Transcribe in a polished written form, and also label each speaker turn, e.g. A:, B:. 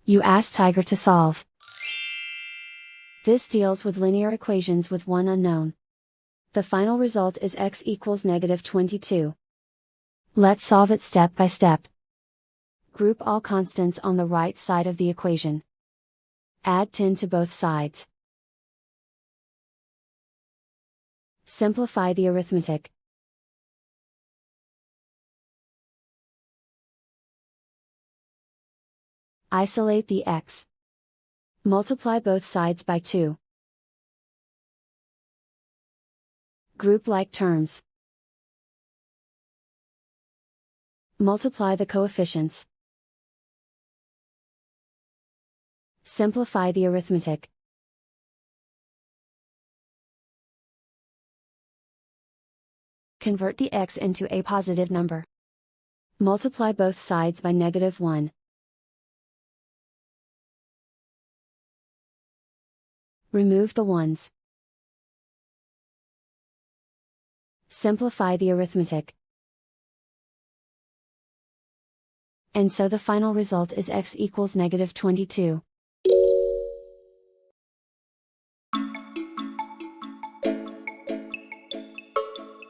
A: You ask Tiger to solve. This deals with linear equations with one unknown. The final result is x equals -22. Let's solve it step by step. Group all constants on the right side of the equation. Add 10 to both sides. Simplify the arithmetic. Isolate the x. Multiply both sides by 2. Group like terms. Multiply the coefficients. Simplify the arithmetic. Convert the x into a positive number. Multiply both sides by -1. Remove the ones. Simplify the arithmetic. And so the final result is x equals -22.